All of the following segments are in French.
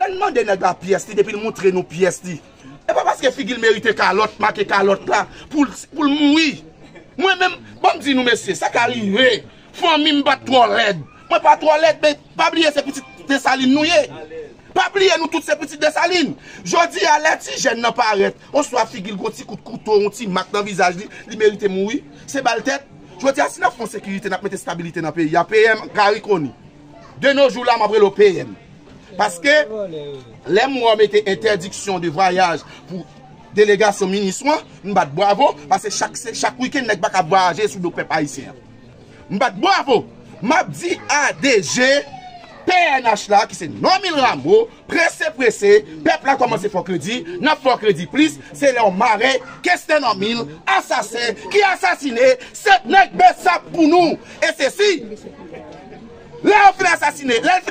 On demande la pièce depuis nous montrer nos pièces. Et pas parce que Figil mérite calotte, marqué calotte là, pour mourir. Moi-même, bon me dit nous messieurs, ça qui arrive, famille pas trop laide. Moi pas trop laide, mais pas oublier ces petites dessalines nous. Pas oublier nous toutes ces petites dessalines. Je dis à la ti jeune n'a pas arrête. On soit Figil gros petit coup de couteau, on petit marque dans le visage, il mérite mourir. C'est balle tête. Je dis à si nous avons sécurité, nous avons stabilité dans le pays. Il y a PM Gariconi. De nos jours là, m'appelle le PM. Parce que les mois mettaient interdiction de voyage pour délégation ministre, nous battons bravo parce que chaque week-end nous pas voyager sur nos peuples haïtiens. Nous battons bravo. M'a dit ADG PNH là qui c'est 9000 rameaux, pressé, peuple a commencé fort crédit, n'a fort crédit plus, c'est leur marais, qu'est-ce que 9000 assassins qui assassiné 7 nèg bessa pour nous. Et c'est si là, on finit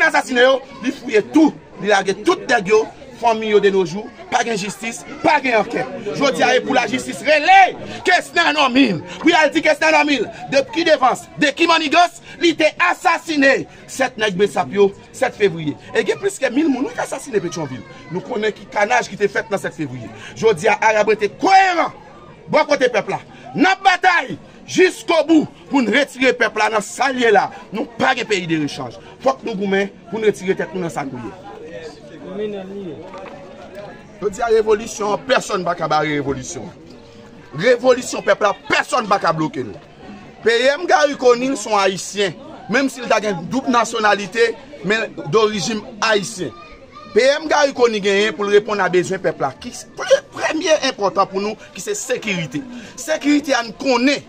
assassiné, il fouille tout, il a tout les famille de nos jours, pas de justice, pas de enquête. Je dis pour la justice, relais, qu'est-ce que c'est un homme? Puis elle dit qu'est-ce que c'est un homme? De qui défense, de qui manigos, il était assassiné. 7 nèg Bessapio, 7 février. Et il y a plus que 1000 personnes qui ont assassiné Pétionville. Nous connaissons qui canage qui était fait dans 7 février. Je dis à Arabe était cohérent. Bon côté peuple là. Notre bataille jusqu'au bout pour nous retirer le peuple là dans ce salier là. Nous pas de pays de rechange. Faut que nous goumens pour nous retirer tête dans sa couille. Je dis à révolution, personne ne va barrer révolution. Révolution peuple là, personne ne va bloquer nous. PM Gariconi sont haïtiens, même s'ils ont une double nationalité, mais d'origine haïtienne. PM Gariconi gagne pour répondre à besoin peuple là. Qui le premier important pour nous, qui c'est sécurité. Sécurité on connaît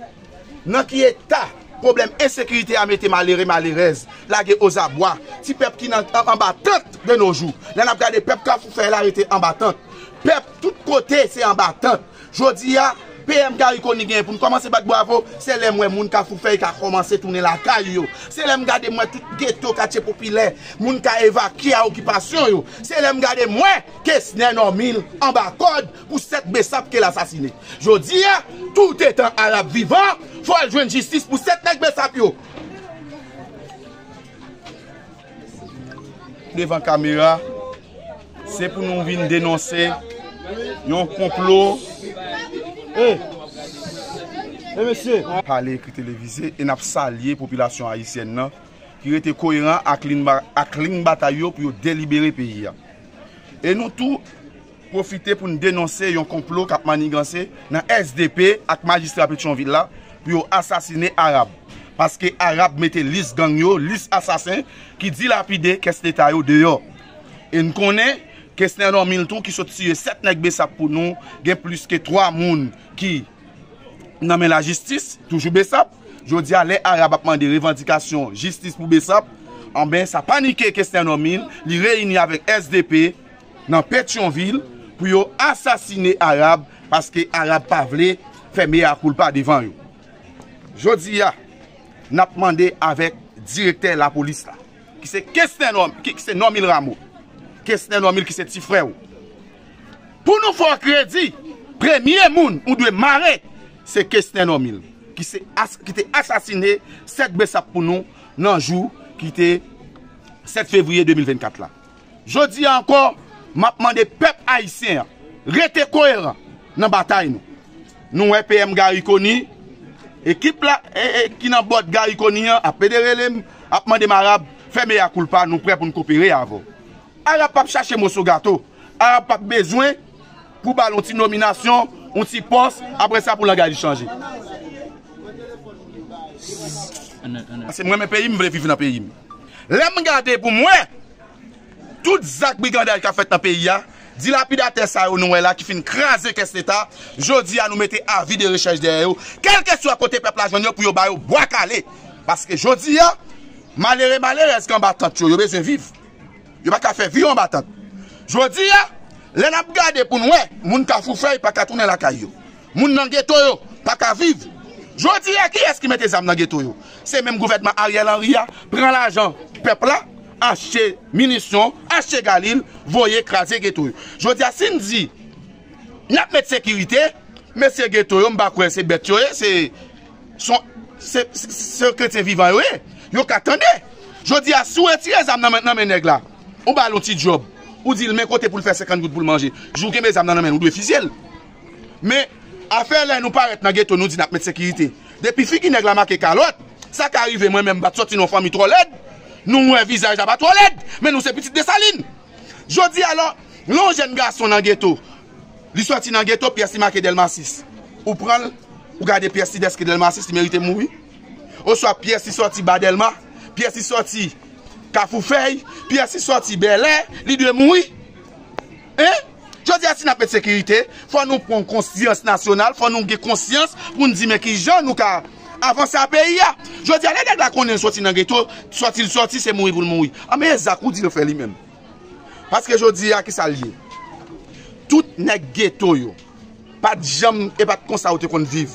dans qui état problème insécurité à mettre malheureuse là aux abois si peuple qui en battante de nos jours là n'a regardé peuple qui faire l'arrêter en battante peuple tout côté c'est en battante jodi a PM Gariconi gagne pour nous commencer battre bravo c'est les moi moun ka fou faire qui a commencé tourner la caille yo c'est les regarder moi tout ghetto quartier populaire moun ka évacuer à occupation yo c'est les regarder moi Kestner 9000 en bas code pour 7 Bessap qui l'assassiné jodi a tout étant arabe vivant faut jouer justice pour 7 nèg Bessap yo devant caméra c'est pour nous venir dénoncer un complot. Monsieur, parler écrit télévisé et n'a salué la population haïtienne qui était cohérent avec ligne bataille pour délibérer le pays. Et nous tous profiter pour nous dénoncer un complot qui a manigancé dans SDP avec magistrat Pétionville là pour assassiner Arabe. Parce que Arabe mettait liste gang yo, liste assassin qui dilapide qu'est-ce que l'État dehors. Et nous connaissons que c'est un homme qui sont tiré 7 nèg Bessap pour nous, il y a plus que 3 personnes qui n'ont la justice, toujours Bessap. Je dis à les Arabes demandé revendication, justice pour Bessap. En ben ça paniqué que c'est un homme, il réunit avec SDP dans Pétionville pour assassiner Arabe parce que Arabe pas voulu faire meilleur culpa devant eux. Je dis à n'a demandé avec directeur de la police là qui c'est un homme qui c'est 9000 Rameau. Kestner 9000 qui c'est petit frère. Pour nous faire crédit, premier monde on doit marrer, c'est Kestner 9000 qui était assassiné 7 Bessap pour nous dans le jour qui était 7 février 2024 là. Je dis encore, m'a demandé peuple haïtien rester cohérent dans la bataille nous. Nous PM Gariconi, équipe là qui dans bord Gariconi a pédéré a demandé Arabe faire meilleur culpa nous prêt pour nous coopérer avant. Arabe pas chercher mon gâteau. Arabe pas besoin pour ballon une nomination, on s'y poste, après ça pour la garde changer. C'est moi mes pays, je veux vivre dans le pays. L'aime garder pour moi tout Zach brigandage qui a fait dans le pays, dilapidateur ça nous là qui fin craser qu'est-ce l'état, jodi à nous mettre avis de recherche derrière eux, quel que soit côté peuple la journée pour yo ba yo bois calé parce que jodi malheureux est-ce qu'en battant yo besoin vivre. Yo pas faire vivre en battant. Jodi les n'a garder pour nous, moun ka fou faire pas ka tourner la caillou. Moun nan ghetto yo pas ka vivre. Jodi qui est-ce qui met des armes dans ghetto yo? C'est même gouvernement Ariel Henry prend l'argent peuple là acheter munitions, acheter galil, voyer écraser ghetto. Je dis à Cindy, n'y a pas de sécurité, mais c'est ghetto, on va quoi c'est bête, c'est chrétien vivant, yo qu'attendez. Je dis à sous retirer ça maintenant mes nèg là. On va un petit job. ou dit le même côté pour le faire 50 gouttes pour le manger. Jou que mes âmes dans la main, nous devons officiel. Mais, affaire là, nous paraît dans le ghetto, nous dit n'a mettre sécurité. Depuis fi qui nèg la marque calotte, ça qui arrive moi-même, bat sorti nos familles trop laide. Nous, un visage à pas trop laide, mais nous, c'est petite Dessalines. Je dis alors, l'on jeune garçon dans le ghetto, il sorti dans le ghetto, pièce qui marque Delma 6. Ou prendre, ou garder pièce qui desk Delma 6, il mérite de mourir. Ou soit pièce qui sorti Badelma, pièce qui sorti Kafoufei, pièce qui sorti Belé, il doit mourir. Hein? Je dis à si nous avons de sécurité, il faut nous prendre conscience nationale, il faut nous avoir conscience pour nous dire mais qui gens nous avons avancé à pays. Je dis à les gars qu'on est sorti dans le ghetto, sorti, c'est mourir pour le mourir. Ah mais Zakou dit le fait lui-même. Parce que je dis à qui ça lié. Tout les ghetto yo, pas de jambes et pas de constater qu'on vive.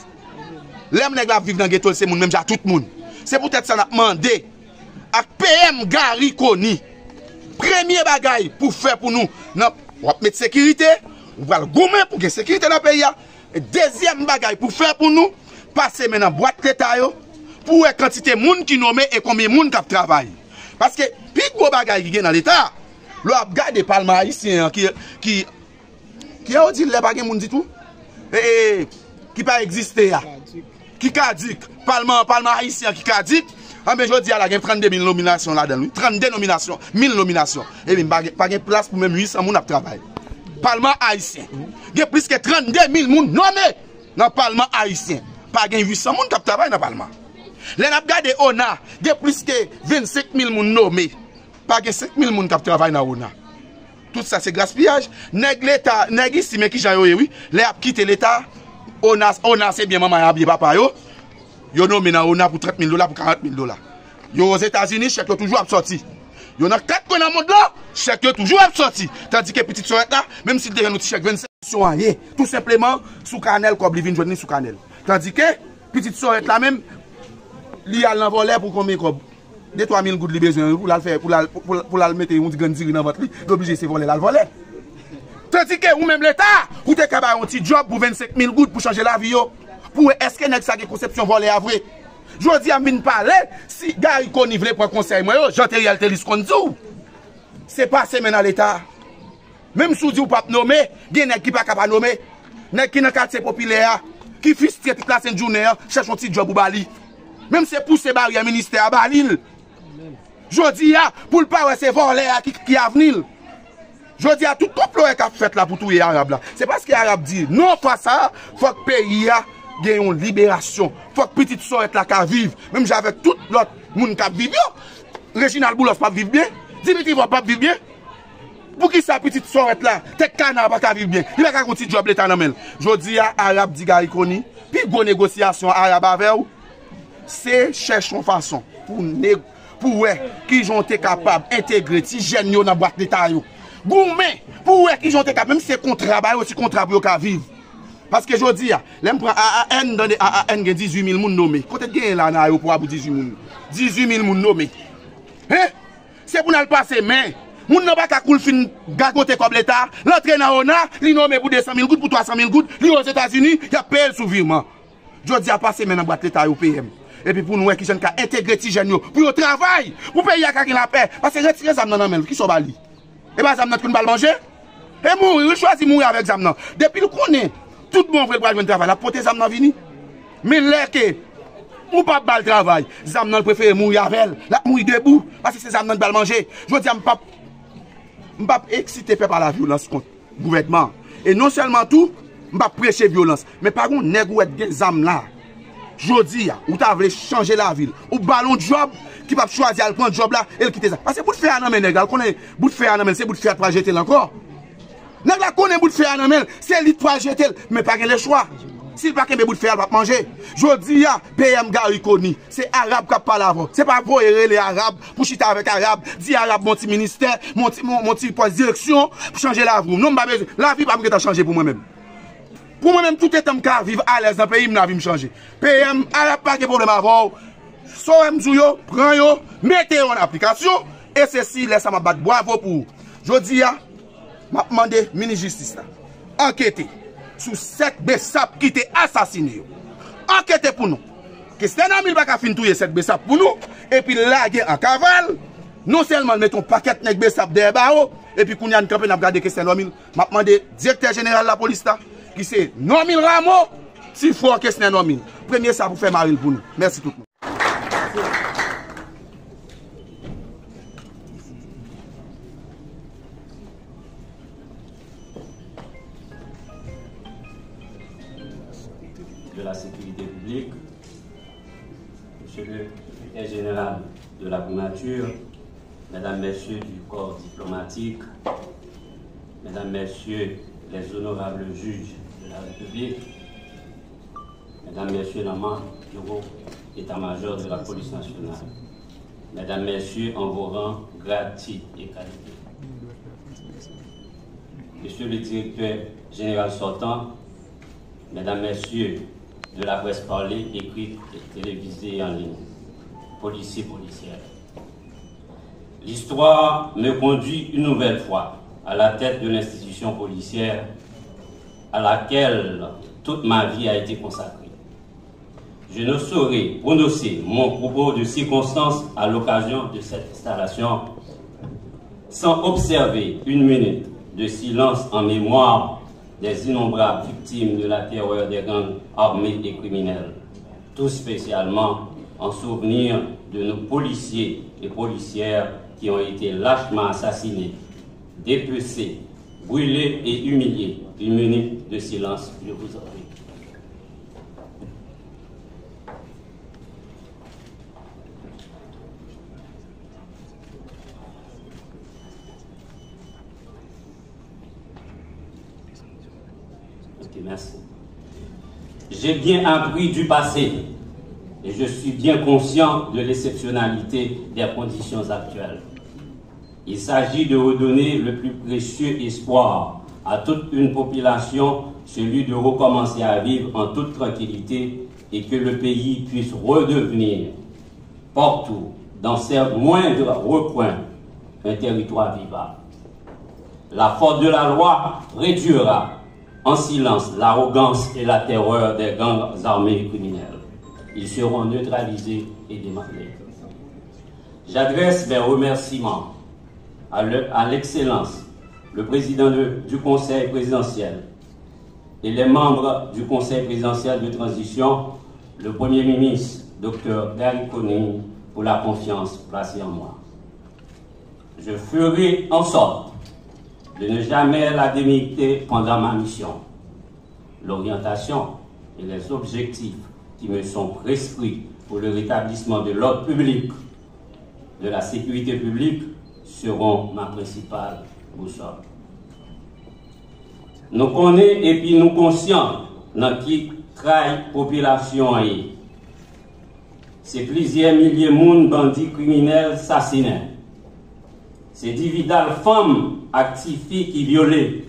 L'homme nèg la vivre dans le ghetto, c'est moun même ja tout le monde. C'est peut-être ça n'a demandé à PM Gary Koni. Premier bagaille pour faire pour nous, on va mettre sécurité, on va le gommer pour que sécurité dans le pays. Et deuxième bagaille pour faire pour nous, passer maintenant boîte l'état pour la quantité de monde qui nommé et combien de monde qui travaille. Parce que plus gros bagaille qui est dans l'état, l'on a gardé Parlement haïtien qui a dit les bagages monde dit tout et qui pas existé qui caduque Parlement haïtien qui caduque. Ah mais je dis à la 32 000 nominations là-dedans. 32 nominations, 1000 nominations. Et bien, pas de place pour même 800 personnes à travailler. Parlement haïtien. Il y a plus que 32 000 personnes nommées dans le Parlement haïtien. Pas de 800 personnes qui travaillent dans le Parlement. Les n'a regardé ONA, il y a plus que 25 000 personnes nommées. Pas de 5 000 personnes qui travaillent dans ONA. Tout ça c'est gaspillage. Nèg l'État, nèg ici mais qui j'en oui, les a quitté l'État. ONA c'est bien maman a bien papa yo. Yo nommé dans ONA pour 30 000 $ pour 40 000 $. Yo aux États-Unis, chèque toujours sorti. Yo dans 4 coins dans le monde là, chèque toujours sorti. Tandis que petite soeur là, même s'il devient notre chèque 25 sont rien, tout simplement sous canal comme il vient joindre sous canal. Tandis que petite soeur là même li a l'envoler pour combien comme 2-3 000 gouttes de besoin pour la faire pour la mettre on dit gandiri dans votre lit, obligé c'est voler la voler. Tandis que ou même l'État, ou te capable un petit job pour 25 000 gouttes pour changer la vie yo. Pour est-ce que nèg ça qui conception volée à vrai? Je dis à mine parler si Gary Koni veut prendre conseil moi yo, Jean-Thériel Télis kon dou. C'est pas semaine à l'État. Même sous dit ou pas nommer, gen nèg qui pas capable nommer, nèg qui dans quartier populaire qui frustré toute la sainte journée, cherche un petit job ou bali. Même c'est pour ces barrières ministère à Balil. Je dis à pour le pas c'est volé qui a venir. Je dis à tout complot qui a fait là pour tout les arabes là. C'est parce que les arabes disent non pas ça, faut que le pays gagne une libération. Faut que petite soeur là qui vive. Même avec tout l'autre monde qui vit bien. Reginald Boulos pas vivre bien. Dimitri va pas vivre bien. Pour qui ça petite soeur là, tête canard pas vivre bien. Il va faire un petit job l'état dans main. Je dis à arabe dit Gary Koni, puis go négociation arabe avec vous. C'est chercher une façon pour qui ont été capables d'intégrer ces jeunes dans la boîte d'état. Gourmet, pour qui ont été capables, même si c'est contrat, aussi contrat pour vivre. Parce que je dis, là, je prends AAN, dans AAN, 18 000 personnes nommées. Côté de gain là, dans l'aéroport pour 18 000 personnes nommées. Hein? C'est pour nous passer, mais, moun n'a pas qu'à coule fin gagoter comme l'État, l'entrée dans ONA, li nommé pour 200 000 gouttes, pour 300 000 gouttes, li aux États-Unis, il y a payé le souvirement. Je dis à passer maintenant boîte l'État au PM. Et puis pour nous, qui jeunes qui intégrer ces jeunes, pour le travail, pour payer à quelqu'un la paix. Parce que retirer ça dans la main, qui sont bali. Et bien, ça m'a qu'on va manger. Et mourir, il choisit mourir avec ça. Depuis le connaît, tout le monde veut le travail, la portée ça m'a vini. Mais là que, ou pas de travail, ça m'a préféré mourir avec elle, la mourir debout, parce que c'est ça m'a pas manger. Je dis, je ne pas exciter par la violence contre le gouvernement. Et non seulement tout, je ne pas prêcher violence, mais par contre, négouette des âmes là. Je dis, ou tu veux changer la ville, ou ballon de job, qui va choisir à prendre job là, et le quitter ça. Parce que pour faire un homme, bout de faire un homme, c'est bout de faire trois jeter encore. Nèg la connaît bout de faire un homme, c'est lui trois jeter, mais pas le choix. S'il pas qu'un bout de faire, il va manger. Je dis, PM Gary Koni, c'est arabe qui parle avant. C'est pas pour les arabes, pour chiter avec arabe, dire arabe, mon petit ministère, mon petit poste direction, pour changer la vie. Non, la vie, pas que changer pour moi-même. Pour moi-même, tout est temps qu'à vivre à l'aise dans le pays, je vais me changer. PM, arabe, pas de problème avant. So m'zouyo, prends yo, mettez en application, et ceci, laisse ma battre bravo pour. Je dis, m'a demandé mini-justice là. Enquêtez sur 7 Bessap qui étaient assassinés. Enquêtez pour nous. Que c'est un ami qui a fini touyer 7 Bessap pour nous, et puis là, en cavale, Non seulement mettons paquet nèg besap derrière barreau et puis qu'on y a une campagne n'a regarder que c'est Normil, m'a demandé directeur général de la police là qui c'est Normil Rameau, si faut que c'est Normil. Premier ça pour faire marine pour nous. Merci tout le monde. De la sécurité publique, Monsieur le secrétaire général de la primature, Mesdames, Messieurs du corps diplomatique, Mesdames, Messieurs les honorables juges de la République, Mesdames, Messieurs les membres du bureau état-major de la police nationale, Mesdames, Messieurs en vos rangs, grades, titres et qualités. Monsieur le directeur général sortant, Mesdames, Messieurs de la presse parlée, écrite, télévisée et en ligne, policiers, policières. L'histoire me conduit une nouvelle fois à la tête de l'institution policière à laquelle toute ma vie a été consacrée. Je ne saurais prononcer mon propos de circonstance à l'occasion de cette installation sans observer une minute de silence en mémoire des innombrables victimes de la terreur des gangs armés et criminels, tout spécialement en souvenir de nos policiers et policières qui ont été lâchement assassinés, dépecés, brûlés et humiliés. Une minute de silence, je vous en prie. Merci. J'ai bien appris du passé et je suis bien conscient de l'exceptionnalité des conditions actuelles. Il s'agit de redonner le plus précieux espoir à toute une population, celui de recommencer à vivre en toute tranquillité et que le pays puisse redevenir partout, dans ses moindres recoins, un territoire vivable. La force de la loi réduira en silence l'arrogance et la terreur des gangs armés et criminels. Ils seront neutralisés et démantelés. J'adresse mes remerciements à l'excellence, le président du Conseil présidentiel et les membres du Conseil présidentiel de transition, le Premier ministre, Dr Gary Conille, pour la confiance placée en moi. Je ferai en sorte de ne jamais la démériter pendant ma mission. L'orientation et les objectifs qui me sont prescrits pour le rétablissement de l'ordre public, de la sécurité publique, seront ma principale boussole. Nous connaissons et puis nous conscients dans qui trahi population est. C'est plusieurs milliers de monde, bandits criminels, assassinés. C'est dividal femmes actives qui violées.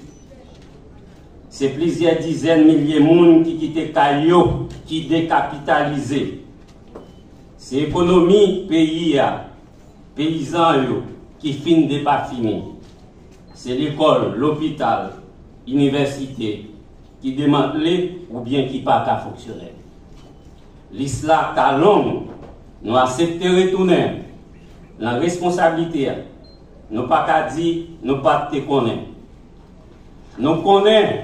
C'est plusieurs dizaines de milliers de monde qui quittent Caillot, qui décapitalisé. C'est l'économie pays, paysans qui finit de pas fini. C'est l'école, l'hôpital, l'université qui démantelé ou bien qui pas qu'à fonctionner. L'islam talon, nous acceptons de retourner la responsabilité. Nous pas qu'à dire, nous pas te connaître. Nous connaissons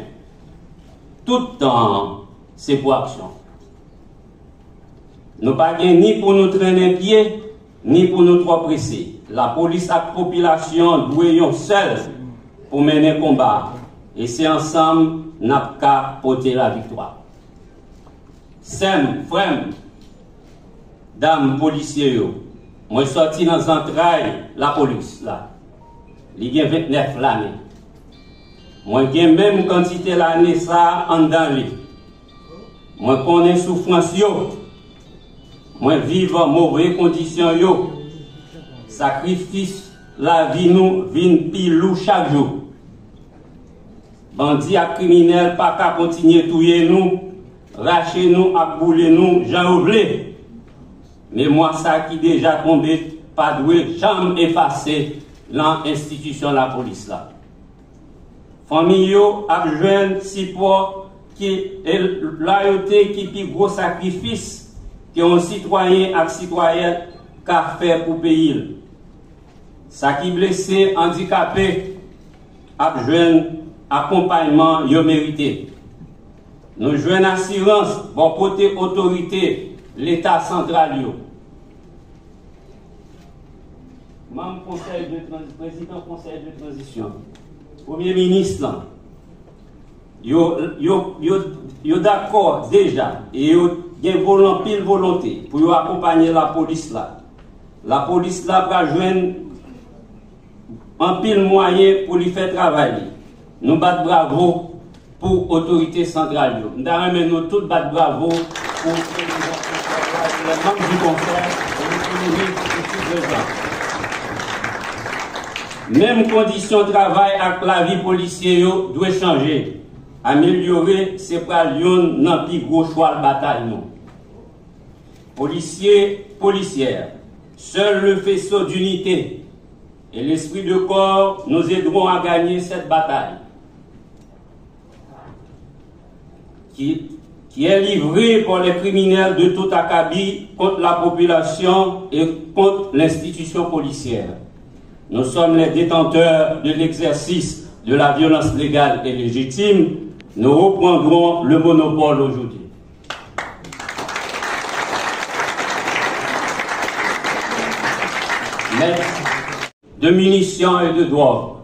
tout le temps ces pour action. Nous pas ni pour nous traîner pied, ni pour nous trop presser. La police et la population doivent seuls pour mener le combat. Et c'est ensemble nous qu'à porter la victoire. Sem, frère, dames policiers, moi je suis sorti dans les entrailles la police là. Il y a 29 l'année. Moi j'ai même quantité l'année ça en dans lui. Moi connais souffrance yo. Moi vivre en mauvaises conditions yo. Sacrifice la vie nous vin pilou chaque jour. Bandits et criminels pas qu'à continuer touyer nous, racher nous, abouler nous, j'en voulais. Mais moi ça qui déjà tombé pas doué jamais effacé dans l'institution de la police là. Famille a besoin support qui est loyauté qui est gros sacrifice que un citoyen et citoyenne qu'a fait pour payer. Ça qui blessé, handicapé, a besoin accompagnement yo mérité. Nous jouons assurance bon côté autorité l'État central yo. Membre président conseil de transition, Premier ministre, yo d'accord déjà et yo gen pile volonté pour accompagner la police là. La police là va joindre un pile moyen pour lui faire travailler. Nous battons bravo pour l'autorité centrale. Nous avons tous battre bravo pour les membres du conseil et les même condition de travail avec la vie policière doit changer. Améliorer, c'est pas Lyon dans plus gros choix de bataille. Policiers, policières, seul le faisceau d'unité et l'esprit de corps nous aideront à gagner cette bataille qui est livrée par les criminels de tout acabit contre la population et contre l'institution policière. Nous sommes les détenteurs de l'exercice de la violence légale et légitime. Nous reprendrons le monopole aujourd'hui. Maître de munitions et de drogue,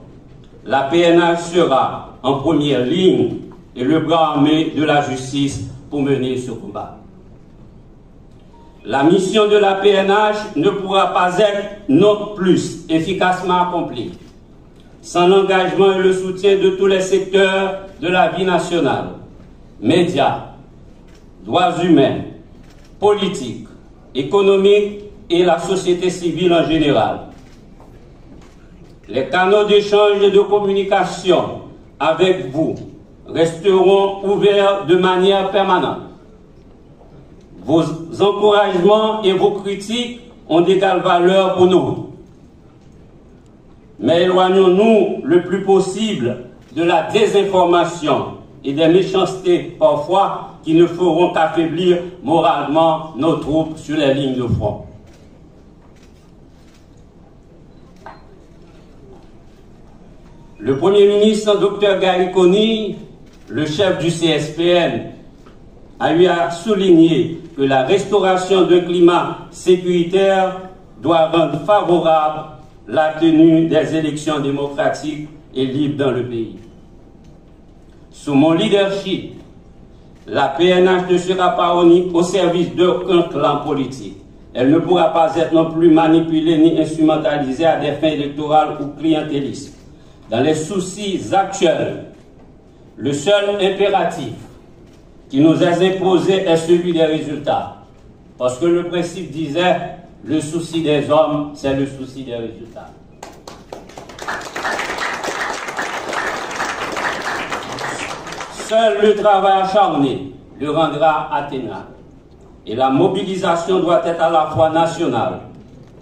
la PNH sera en première ligne et le bras armé de la justice pour mener ce combat. La mission de la PNH ne pourra pas être non plus efficacement accomplie sans l'engagement et le soutien de tous les secteurs de la vie nationale, médias, droits humains, politiques, économiques et la société civile en général. Les canaux d'échange et de communication avec vous resteront ouverts de manière permanente. Vos encouragements et vos critiques ont d'égale valeur pour nous. Mais éloignons-nous le plus possible de la désinformation et des méchancetés parfois qui ne feront qu'affaiblir moralement nos troupes sur les lignes de front. Le Premier ministre, Dr Gariconi, le chef du CSPN, a souligné que la restauration d'un climat sécuritaire doit rendre favorable la tenue des élections démocratiques et libres dans le pays. Sous mon leadership, la PNH ne sera pas au service d'aucun clan politique. Elle ne pourra pas être non plus manipulée ni instrumentalisée à des fins électorales ou clientélistes. Dans les soucis actuels, le seul impératif qui nous est imposé est celui des résultats. Parce que le principe disait, le souci des hommes, c'est le souci des résultats. Seul le travail acharné le rendra atteignable. Et la mobilisation doit être à la fois nationale,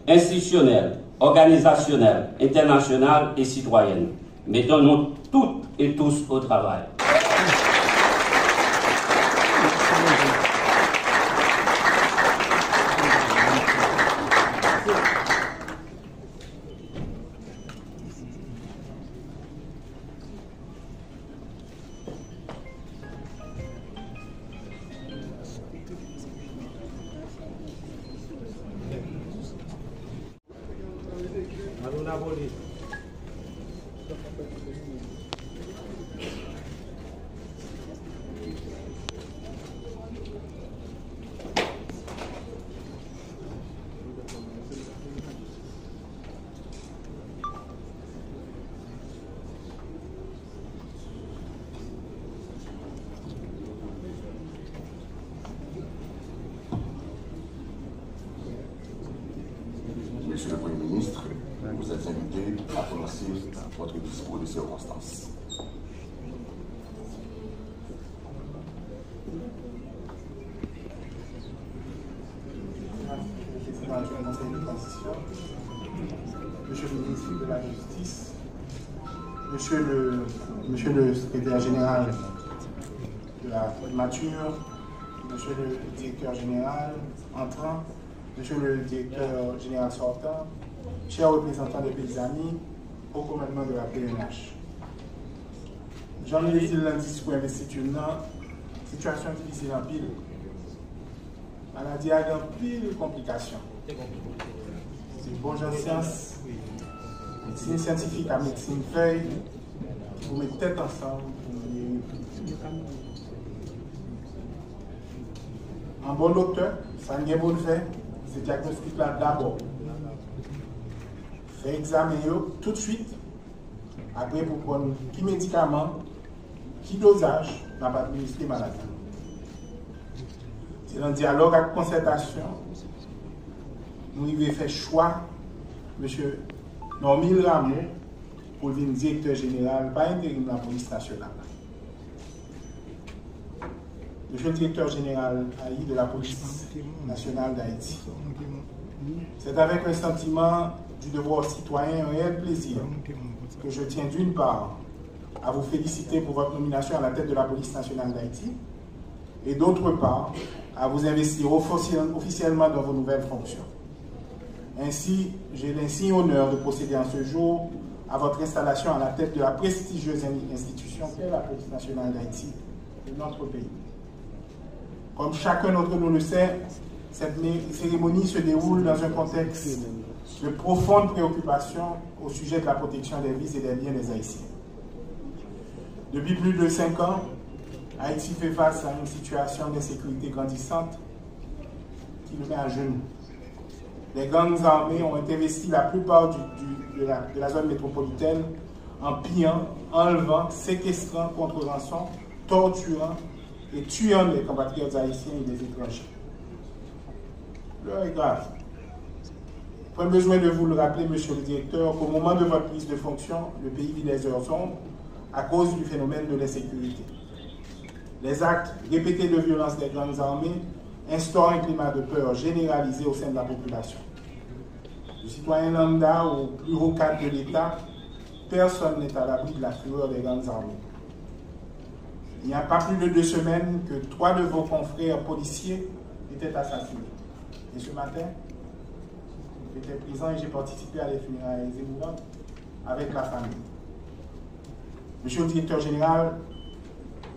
institutionnelle, organisationnelle, internationale et citoyenne. Mettons-nous toutes et tous au travail. Monsieur le Premier ministre, vous êtes invité à prononcer votre discours de circonstance. Monsieur le ministre de la Justice, Monsieur le secrétaire général de la primature, Monsieur le directeur général entrant, Monsieur le directeur général sortant, chers représentants des pays amis, au commandement de la PNH. J'en ai dit lundi discours investiture, situation difficile en pile. Maladie a dans pile complications. C'est bon genre science, médecine scientifique à médecine feuille, pour mettre tête ensemble. Un bon docteur, ça n'est pas bon faire, c'est diagnostic là d'abord. Fait examen tout de suite, après pour prendre qui médicament, qui dosage, n'a pas administré maladie. C'est dans le dialogue avec concertation, nous avons fait choix, M. Normil Rameau, pour devenir directeur général, pas intérim de la police nationale. Monsieur le directeur général AI de la police nationale d'Haïti. C'est avec un sentiment du devoir citoyen, un réel plaisir que je tiens d'une part à vous féliciter pour votre nomination à la tête de la police nationale d'Haïti et d'autre part à vous investir officiellement dans vos nouvelles fonctions. Ainsi, j'ai l'insigne honneur de procéder en ce jour à votre installation à la tête de la prestigieuse institution qu'est la police nationale d'Haïti de notre pays. Comme chacun d'entre nous le sait, cette cérémonie se déroule dans un contexte de profonde préoccupation au sujet de la protection des vies et des biens des Haïtiens. Depuis plus de 5 ans, Haïti fait face à une situation d'insécurité grandissante qui le met à genoux. Les gangs armés ont investi la plupart de la zone métropolitaine en pillant, enlevant, séquestrant contre rançon, torturant et tuant les compatriotes haïtiens et les étrangers. L'heure est grave. Pas besoin de vous le rappeler, monsieur le directeur, qu'au moment de votre prise de fonction, le pays vit les heures sombres à cause du phénomène de l'insécurité. Les actes répétés de violence des gangs armés instaurent un climat de peur généralisé au sein de la population. Du citoyen lambda au plus haut cadre de l'État, personne n'est à l'abri de la fureur des gangs armés. Il n'y a pas plus de 2 semaines que 3 de vos confrères policiers étaient assassinés. Et ce matin, j'étais présent et j'ai participé à les funérailles émouvantes avec la famille. Monsieur le directeur général,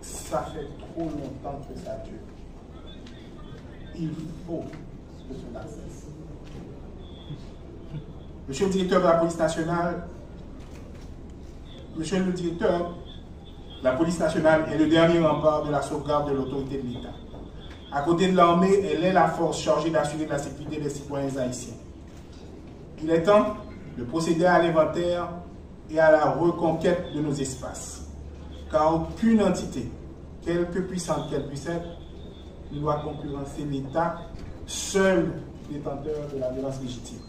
ça fait trop longtemps que ça dure. Il faut que cela cesse. Monsieur le directeur de la police nationale, monsieur le directeur, la police nationale est le dernier rempart de la sauvegarde de l'autorité de l'État. À côté de l'armée, elle est la force chargée d'assurer la sécurité des citoyens haïtiens. Il est temps de procéder à l'inventaire et à la reconquête de nos espaces. Car aucune entité, quelque puissante qu'elle puisse être, ne doit concurrencer l'État, seul détenteur de la violence légitime.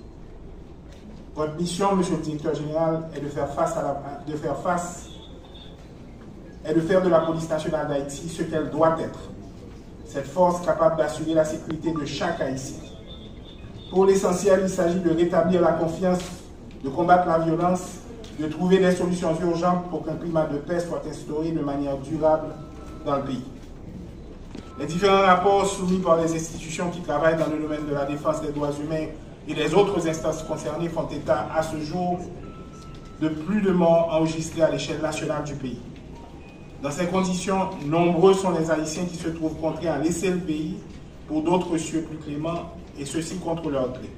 Votre mission, monsieur le directeur général, est de faire de la police nationale d'Haïti ce qu'elle doit être. Cette force capable d'assurer la sécurité de chaque Haïtien. Pour l'essentiel, il s'agit de rétablir la confiance, de combattre la violence, de trouver des solutions urgentes pour qu'un climat de paix soit instauré de manière durable dans le pays. Les différents rapports soumis par les institutions qui travaillent dans le domaine de la défense des droits humains et les autres instances concernées font état à ce jour de plus de morts enregistrés à l'échelle nationale du pays. Dans ces conditions, nombreux sont les Haïtiens qui se trouvent contraints à laisser le pays pour d'autres cieux plus cléments, et ceci contre leur gré.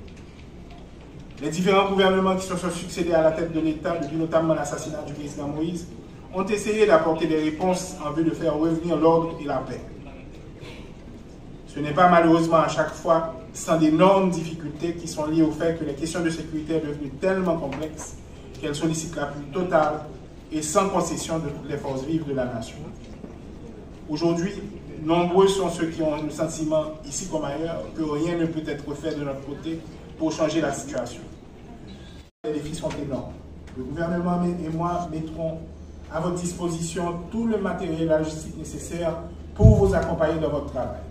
Les différents gouvernements qui se sont succédés à la tête de l'État, depuis notamment l'assassinat du président Moïse, ont essayé d'apporter des réponses en vue de faire revenir l'ordre et la paix. Ce n'est pas malheureusement à chaque fois sans d'énormes difficultés qui sont liées au fait que les questions de sécurité sont devenues tellement complexes qu'elles sollicitent l'appui total et sans concession de toutes les forces vives de la nation. Aujourd'hui, nombreux sont ceux qui ont le sentiment, ici comme ailleurs, que rien ne peut être fait de notre côté pour changer la situation. Les défis sont énormes. Le gouvernement et moi mettrons à votre disposition tout le matériel et la logistique nécessaire pour vous accompagner dans votre travail.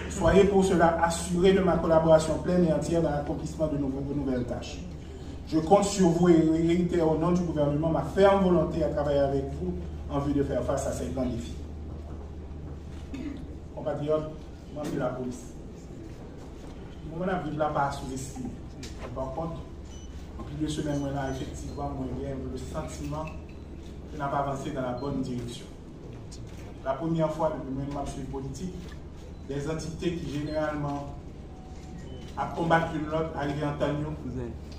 Soyez pour cela assurés de ma collaboration pleine et entière dans l'accomplissement de vos nouvelles tâches. Je compte sur vous et réitère au nom du gouvernement ma ferme volonté à travailler avec vous en vue de faire face à ces grands défis. Compatriotes, membres de la police, nous ne vivons pas à sous-estimer. Par contre, En plus de semaine, là, effectivement, moi, j'ai le sentiment qu'on n'a pas avancé dans la bonne direction. La première fois depuis le marché politique, des entités qui généralement ont combattu l'autre arrivent en temps,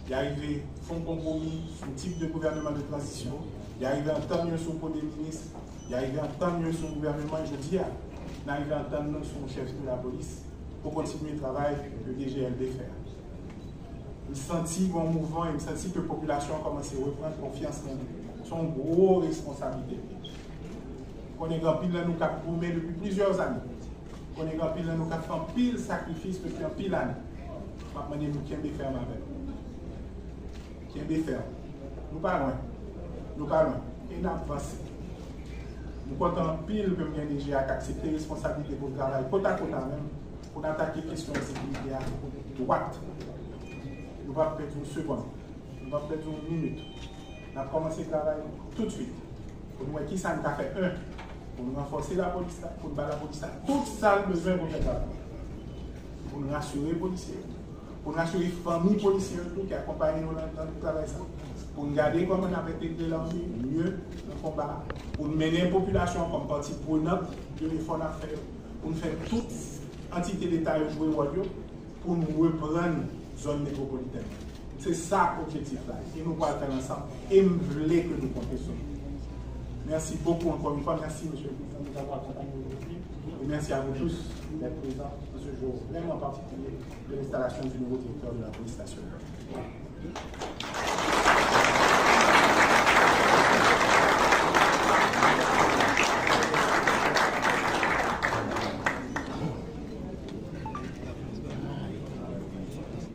ils arrivent font compromis sur le type de gouvernement de transition, ils arrivent en temps sur le Premier ministre, ils arrivent en temps sur le gouvernement, et je dis, ils arrivent en temps sur le chef de la police pour continuer le travail que le DGLB fait. Je sens bon mouvement et je sens que la population commence à reprendre confiance dans nous. C'est une grosse responsabilité. On est grand pile là, nous avons gourmé depuis plusieurs années. On est grand pile là, nous avons fait un pile sacrifice depuis un pile d'années. Maintenant, nous avons faire avec. Nous avons faire. Nous pas loin. Nous pas loin. Et nous avancé. Nous comptons pile que nous avons déjà accepté la responsabilité pour le travail, côte à côte même, pour attaquer la question de sécurité à droite. Nous ne pouvons pas perdre une seconde, nous ne pouvons pas perdre une minute. Nous avons commencé le travail tout de suite. Pour nous, qui ça nous a fait pour nous renforcer la police, pour nous battre la police. Tout ça, nous besoin pour faire ça. Pour nous rassurer les policiers, pour nous rassurer les familles policières qui accompagnent nous dans le travail. Pour nous garder comme on a intégré l'armée mieux dans le combat. Pour nous mener la population comme partie prenante de l'effort à faire. Pour nous faire toute entité d'État jouer au royaume pour nous reprendre zone métropolitaine. C'est ça l'objectif là. Et nous allons faire ensemble. Et nous voulons que nous comptions sur nous. Merci beaucoup encore une fois. Merci, M. le Président, de nous avoir accompagnés aujourd'hui. Et merci à vous tous d'être présents dans ce jour vraiment particulier de l'installation du nouveau directeur de la police nationale.